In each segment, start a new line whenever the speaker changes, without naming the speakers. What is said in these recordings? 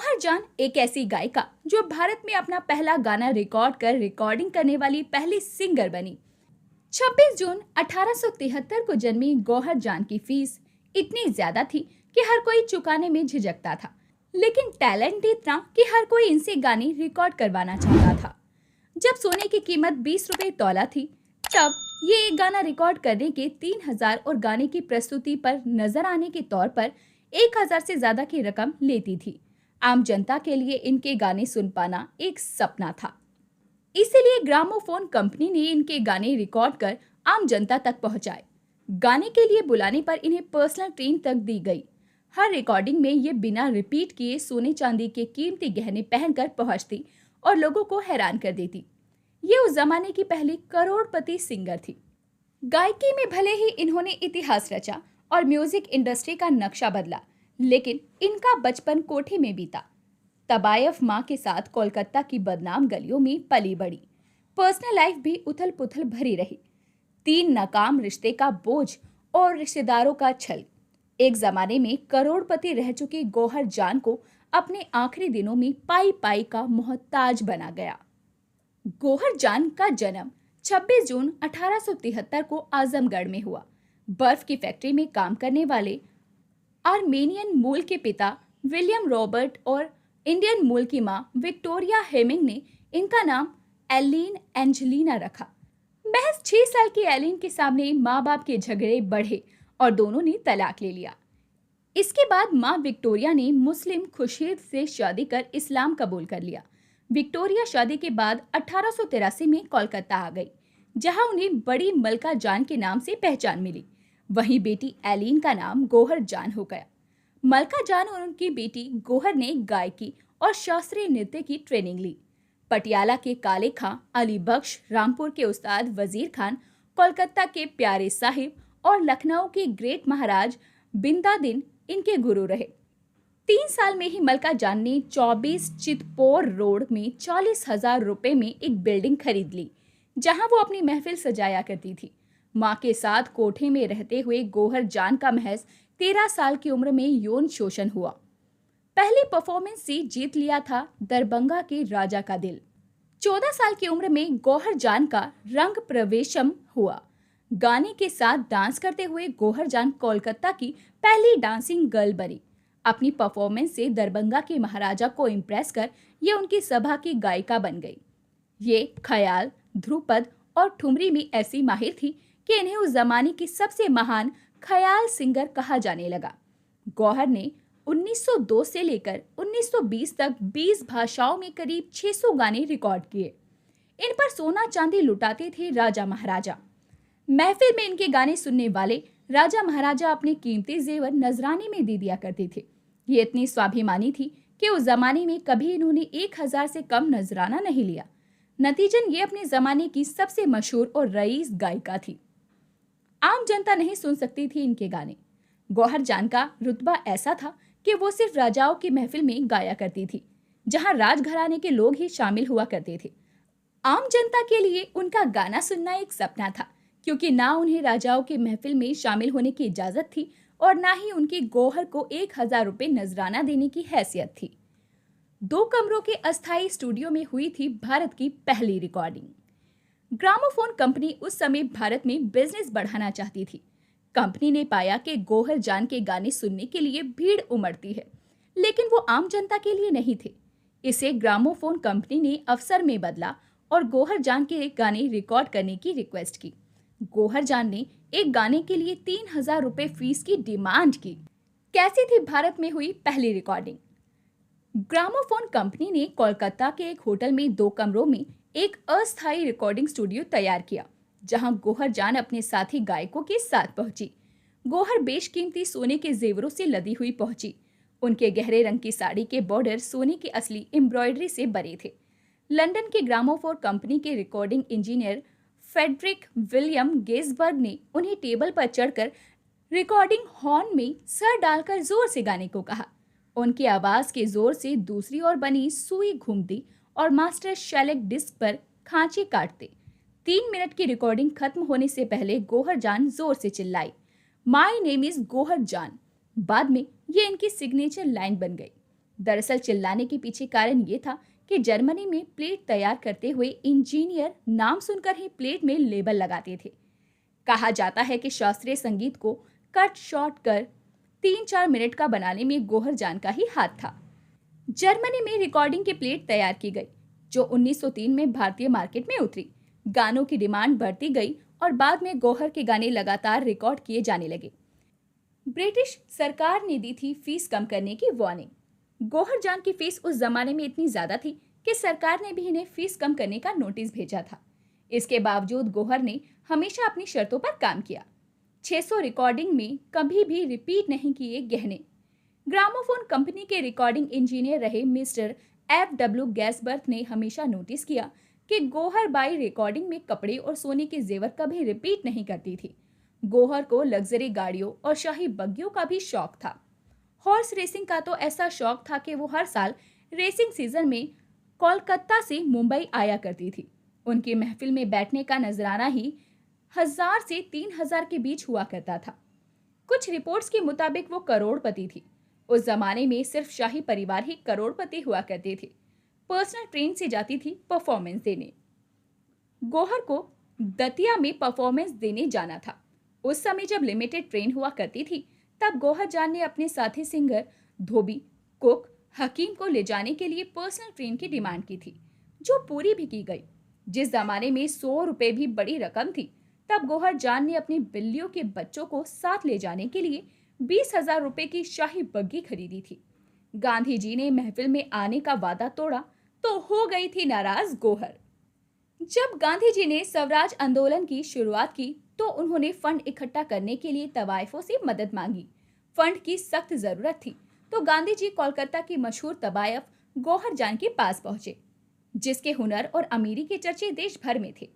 गौहर जान एक ऐसी गायिका जो भारत में अपना पहला गाना रिकॉर्ड कर रिकॉर्डिंग करने वाली पहली सिंगर बनी। 26 जून 1873 को जन्मी गौहर जान की फीस इतनी ज्यादा थी कि हर कोई चुकाने में झिझकता था, लेकिन टैलेंट इतना कि हर कोई इनसे गाने रिकॉर्ड करवाना चाहता था। जब सोने की कीमत 20 रुपए तौला थी, तब ये एक गाना रिकॉर्ड करने के 3000 और गाने की प्रस्तुति पर नजर आने के तौर पर 1000 से ज्यादा की रकम लेती थी। आम जनता के लिए इनके गाने सुन पाना एक सपना था। इसीलिए ग्रामोफोन कंपनी ने इनके गाने रिकॉर्ड कर आम जनता तक पहुंचाए। गाने के लिए बुलाने पर इन्हें पर्सनल ट्रेन तक दी गई। हर रिकॉर्डिंग में ये बिना रिपीट किए सोने चांदी के कीमती गहने पहनकर पहुंचती और लोगों को हैरान कर देती। ये उस जमाने की पहली करोड़पति सिंगर थी। गायकी में भले ही इन्होंने इतिहास रचा और म्यूजिक इंडस्ट्री का नक्शा बदला, लेकिन इनका बचपन कोठे में बीता। तबायफ माँ के साथ कोलकाता की बदनाम गलियों में पली बड़ी। पर्सनल लाइफ भी उथल पुथल भरी रही। 3 नाकाम रिश्ते का बोझ और रिश्तेदारों का छल। एक जमाने में करोड़पति रह चुकी गौहर जान को अपने आखिरी दिनों में पाई पाई का मोहताज बना गया। गौहर जान का जन्म 26 जून 1873 को आजमगढ़ में हुआ। बर्फ की फैक्ट्री में काम करने वाले आर्मेनियन मूल के पिता विलियम रॉबर्ट और इंडियन मूल की मां विक्टोरिया हेमिंग ने इनका नाम एलिन एंजेलिना रखा। महज 6 साल की एलिन के सामने माँ बाप के झगड़े बढ़े और दोनों ने तलाक ले लिया। इसके बाद माँ विक्टोरिया ने मुस्लिम खुर्शीद से शादी कर इस्लाम कबूल कर लिया। विक्टोरिया शादी के बाद 1883 में कोलकाता आ गई, जहां उन्हें बड़ी मलका जान के नाम से पहचान मिली। वहीं बेटी एलिन का नाम गौहर जान हो गया। मलका जान और उनकी बेटी गौहर ने गायकी और शास्त्रीय नृत्य की ट्रेनिंग ली। पटियाला के काले खां, अली बख्श, रामपुर के उस्ताद वजीर खान, कोलकाता के प्यारे साहिब और लखनऊ के ग्रेट महाराज बिंदादिन इनके गुरु रहे। 3 साल में ही मलका जान ने 24 चितपोर रोड में 40,000 रुपए में एक बिल्डिंग खरीद ली, जहां वो अपनी महफिल सजाया करती थी। माँ के साथ कोठे में रहते हुए गौहर जान का महज 13 साल की उम्र में यौन शोषण हुआ। पहली परफॉर्मेंस से जीत लिया था दरभंगा के राजा का दिल। 14 साल की उम्र में गौहर जान का रंग प्रवेशम हुआ। गाने के साथ डांस करते हुए गौहर जान कोलकाता की पहली डांसिंग गर्ल बनी। अपनी परफॉर्मेंस से दरभंगा के महाराजा को इम्प्रेस कर ये उनकी सभा की गायिका बन गई। ये ख्याल, ध्रुपद और ठुमरी में ऐसी माहिर थी कि इन्हें उस जमाने की सबसे महान ख्याल सिंगर कहा जाने लगा। गौहर ने 1902 से लेकर 1920 तक 20 भाषाओं में करीब 600 गाने रिकॉर्ड किए। इन पर सोना चांदी लुटाते थे राजा महाराजा। महफिल में इनके गाने सुनने वाले राजा महाराजा अपने कीमती जेवर नजराने में दे दिया करते थे। ये इतनी स्वाभिमानी थी कि उस जमाने में कभी इन्होंने 1000 से कम नजराना नहीं लिया। नतीजन ये अपने जमाने की सबसे मशहूर और रईस गायिका थी। आम जनता नहीं सुन सकती थी इनके गाने। गौहर जान का रुतबा ऐसा था कि वो सिर्फ राजाओं की महफिल में गाया करती थी, जहां राजघराने के लोग ही शामिल हुआ करते थे। आम जनता के लिए उनका गाना सुनना एक सपना था, क्योंकि ना उन्हें राजाओं की महफिल में शामिल होने की इजाजत थी और ना ही उनकी गौहर को 1000 रुपए नजराना देने की हैसियत थी। 2 कमरों के अस्थायी स्टूडियो में हुई थी भारत की पहली रिकॉर्डिंग। ग्रामोफोन कंपनी उस समय भारत में बिजनेस बढ़ाना चाहती थी। कंपनी ने पाया कि गौहर जान के गाने सुनने के लिए भीड़ उमड़ती है, लेकिन वो आम जनता के लिए नहीं थे। इसे ग्रामोफोन कंपनी ने अवसर में बदला और गौहर जान के गाने रिकॉर्ड करने की रिक्वेस्ट की। गौहर जान ने एक गाने के लिए 3000 रुपए फीस की डिमांड की। कैसी थी भारत में हुई पहली रिकॉर्डिंग? ग्रामोफोन कंपनी ने कोलकाता के एक होटल में 2 कमरों में एक अस्थायी रिकॉर्डिंग स्टूडियो तैयार किया, जहां गौहर जान अपने साथी गायकों के साथ पहुंची। गौहर बेशकीमती सोने के जेवरों से लदी हुई पहुंची। उनके गहरे रंग की साड़ी के बॉर्डर सोने की असली एम्ब्रॉयडरी से बने थे। लंदन के ग्रामोफोन कंपनी के रिकॉर्डिंग इंजीनियर फेडरिक विलियम गेसबर्ग ने उन्हें टेबल पर चढ़कर रिकॉर्डिंग हॉर्न में सर डालकर जोर से गाने को कहा। उनकी आवाज के जोर से दूसरी ओर बनी सुई घूमती और मास्टर शेलेक डिस्क पर खांचे काटते। 3 मिनट की रिकॉर्डिंग खत्म होने से पहले गौहर जान जोर से चिल्लाई, माई नेम इज गौहर जान। बाद में ये इनकी सिग्नेचर लाइन बन गई। दरअसल चिल्लाने के पीछे कारण ये था कि जर्मनी में प्लेट तैयार करते हुए इंजीनियर नाम सुनकर ही प्लेट में लेबल लगाते थे। कहा जाता है कि शास्त्रीय संगीत को कट शॉर्ट कर 3-4 मिनट का बनाने में गौहर जान का ही हाथ था। जर्मनी में रिकॉर्डिंग की प्लेट तैयार की गई, जो 1903 में भारतीय मार्केट में उतरी। गानों की डिमांड बढ़ती गई और बाद में गौहर के गाने लगातार रिकॉर्ड किए जाने लगे। ब्रिटिश सरकार ने दी थी फीस कम करने की वार्निंग। गौहर जान की फीस उस जमाने में इतनी ज्यादा थी कि सरकार ने भी इन्हें फीस कम करने का नोटिस भेजा था। इसके बावजूद गौहर ने हमेशा अपनी शर्तों पर काम किया। 600 रिकॉर्डिंग में कभी भी रिपीट नहीं किए गहने। ग्रामोफोन कंपनी के रिकॉर्डिंग इंजीनियर रहे मिस्टर F.W. गैसबर्थ ने हमेशा नोटिस किया कि गौहर बाई रिकॉर्डिंग में कपड़े और सोने के जेवर कभी रिपीट नहीं करती थी। गौहर को लग्जरी गाड़ियों और शाही बग्गियों का भी शौक था। हॉर्स रेसिंग का तो ऐसा शौक था कि वो हर साल रेसिंग सीजन में कोलकाता से मुंबई आया करती थी। उनकी महफिल में बैठने का नजराना ही 1000 से 3000 के बीच हुआ करता था। कुछ रिपोर्ट्स के मुताबिक वो करोड़पति थी। उस जमाने में सिर्फ शाही परिवार ही करोड़पति हुआ करते थे। पर्सनल ट्रेन से जाती थी परफॉर्मेंस देने। गौहर को दतिया में परफॉर्मेंस देने जाना था। उस समय जब लिमिटेड ट्रेन हुआ करती थी, तब गौहर जान ने अपने साथी सिंगर धोबी, कुक, हकीम को ले जाने के लिए पर्सनल ट्रेन की डिमांड की थी, जो पूरी भी की गई। जिस जमाने में 100 रुपए भी बड़ी रकम थी, तब गौहर जान ने अपनी बिल्लियों के बच्चों को साथ ले जाने के लिए 20,000 रुपए की शाही बग्गी खरीदी थी। गांधी जी ने महफिल में आने का वादा तोड़ा तो हो गई थी नाराज गौहर। जब गांधी जी ने स्वराज आंदोलन की शुरुआत की तो उन्होंने फंड इकट्ठा करने के लिए तवाइफों से मदद मांगी। फंड की सख्त जरूरत थी तो गांधी जी कोलकाता की मशहूर तवायफ गौहर जान के पास पहुंचे, जिसके हुनर और अमीरी के चर्चे देश भर में थे।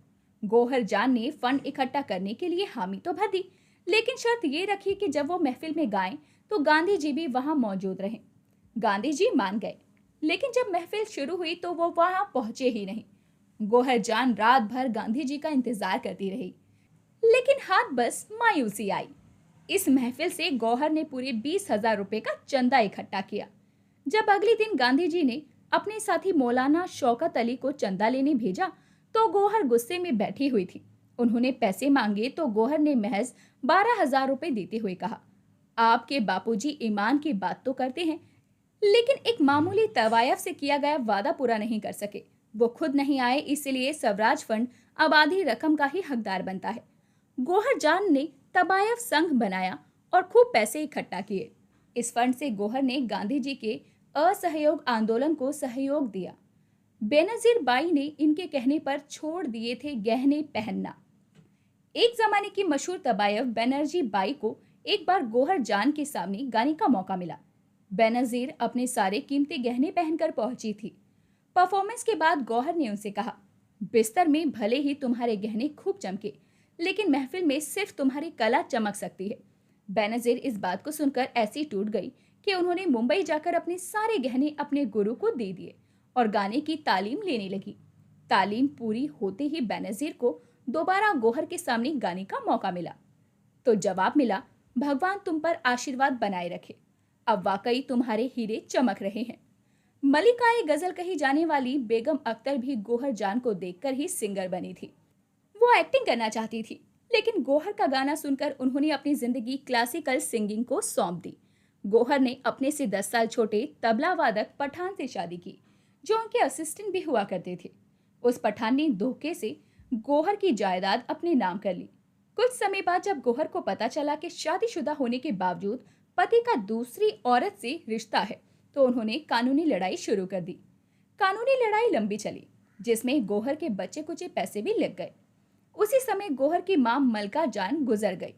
गौहर जान ने फंड इकट्ठा करने के लिए हामी तो भर दी, लेकिन शर्त ये रखी कि जब वो महफिल में गाएं तो गांधी जी भी वहां मौजूद रहें। गांधी जी मान गए, लेकिन जब महफिल शुरू हुई तो वो वहां पहुंचे ही नहीं। गौहर जान रात भर गांधी जी का इंतजार करती रही, लेकिन हाथ बस मायूसी आई। इस महफिल से गौहर ने पूरे 20,000 रुपए का चंदा इकट्ठा किया। जब अगले दिन गांधी जी ने अपने साथी मौलाना शौकत अली को चंदा लेने भेजा तो गौहर गुस्से में बैठी हुई थी। उन्होंने पैसे मांगे तो गौहर ने महज 12,000 रुपए देते हुए कहा, आपके बापूजी ईमान की बात तो करते हैं, लेकिन एक मामूली तवायफ से किया गया वादा पूरा नहीं कर सके। वो खुद नहीं आए, इसलिए स्वराज फंड अब आधी रकम का ही हकदार बनता है। गौहर जान ने तवायफ संघ बनाया और खूब पैसे इकट्ठा किए। इस फंड से गौहर ने गांधी जी के असहयोग आंदोलन को सहयोग दिया। बेनजीर बाई ने इनके कहने पर छोड़ दिए थे गहने पहनना। एक जमाने की मशहूर तवायफ बेनजीर बाई को एक बार गौहर जान के सामने गाने का मौका मिला। बेनजीर अपने सारे कीमती गहने पहनकर पहुंची थी। परफॉर्मेंस के बाद गौहर ने उनसे कहा, बिस्तर में भले ही तुम्हारे गहने खूब चमके, लेकिन महफिल में सिर्फ तुम्हारी कला चमक सकती है। बेनजीर इस बात को सुनकर ऐसी टूट गई कि उन्होंने मुंबई जाकर अपने सारे गहने अपने गुरु को दे दिए और गाने की तालीम लेने लगी। तालीम पूरी होते ही बेनजीर को दोबारा गौहर के सामने गाने का मौका मिला तो जवाब मिला, भगवान तुम पर आशीर्वाद बनाए रखे, अब वाकई तुम्हारे हीरे चमक रहे हैं। मलिकाए गजल कही जाने वाली बेगम अख्तर भी गौहर जान को देखकर ही सिंगर बनी थी। वो एक्टिंग करना चाहती थी, लेकिन गौहर का गाना सुनकर उन्होंने अपनी जिंदगी क्लासिकल सिंगिंग को सौंप दी। गौहर ने अपने से 10 साल छोटे तबला वादक पठान से शादी की, जो उनके असिस्टेंट भी हुआ करते थे। उस पठान ने धोखे से गौहर की जायदाद अपने नाम कर ली। कुछ समय बाद जब गौहर को पता चला कि शादीशुदा होने के बावजूद पति का दूसरी औरत से रिश्ता है, तो उन्होंने कानूनी लड़ाई शुरू कर दी। कानूनी लड़ाई लंबी चली, जिसमें गौहर के बच्चे कुचे पैसे भी लग गए। उसी समय गौहर की मां मलका जान गुजर गई।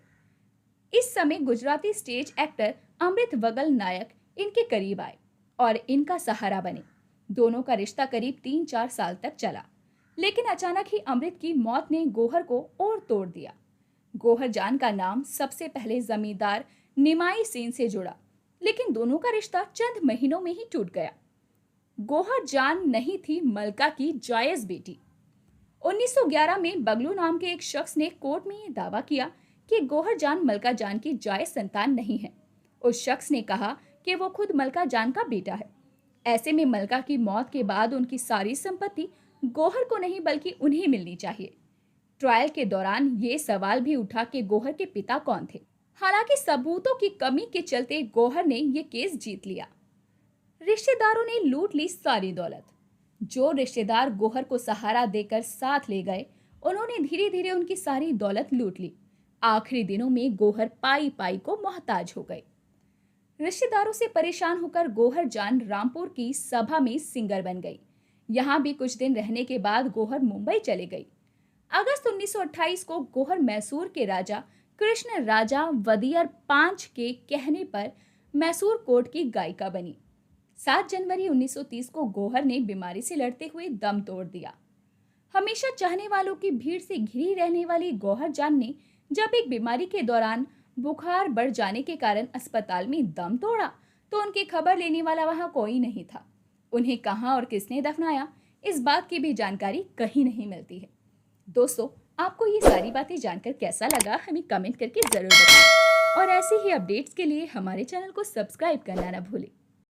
इस समय गुजराती स्टेज एक्टर अमृत वगल नायक इनके करीब आए और इनका सहारा बने। दोनों का रिश्ता करीब 3-4 साल तक चला, लेकिन अचानक ही अमृत की मौत ने गौहर को और तोड़ दिया। गौहर जान का नाम सबसे पहले जमींदार निमाई सेन से जुड़ा, लेकिन दोनों का रिश्ता चंद महीनों में ही टूट गया। गौहर जान नहीं थी मलका की जायज बेटी। 1911 में बगलू नाम के एक शख्स ने कोर्ट में यह दावा किया कि गौहर जान मलका जान की जायज संतान नहीं है। उस शख्स ने कहा कि वो खुद मलका जान का बेटा है। ऐसे में मलका की मौत के बाद उनकी सारी संपत्ति गौहर को नहीं बल्कि उन्हें मिलनी चाहिए। ट्रायल के दौरान ये सवाल भी उठा कि गौहर के पिता कौन थे। हालांकि सबूतों की कमी के चलते गौहर ने ये केस जीत लिया। रिश्तेदारों ने लूट ली सारी दौलत। जो रिश्तेदार गौहर को सहारा देकर साथ ले गए, उन्होंने धीरे धीरे उनकी सारी दौलत लूट ली। आखिरी दिनों में गौहर पाई पाई को मोहताज हो गए। रिश्तेदारों से परेशान होकर गौहर जान रामपुर की सभा में सिंगर बन गई। यहाँ भी कुछ दिन रहने के बाद गौहर मुंबई चले गई। अगस्त 1928 को गौहर मैसूर के राजा कृष्ण राजा वदियर पांच के कहने पर मैसूर कोर्ट की गायिका बनी। 7 जनवरी 1930 को गौहर ने बीमारी से लड़ते हुए दम तोड़ दिया। हमेशा चाहने वालों की भीड़ से घिरी रहने वाली गौहर जान ने जब एक बीमारी के दौरान बुखार बढ़ जाने के कारण अस्पताल में दम तोड़ा, तो उनकी खबर लेने वाला वहां कोई नहीं था। उन्हें कहां और किसने दफनाया, इस बात की भी जानकारी कहीं नहीं मिलती है। दोस्तों, आपको ये सारी बातें जानकर कैसा लगा, हमें कमेंट करके जरूर बताएं और ऐसे ही अपडेट्स के लिए हमारे चैनल को सब्सक्राइब करना ना भूलें।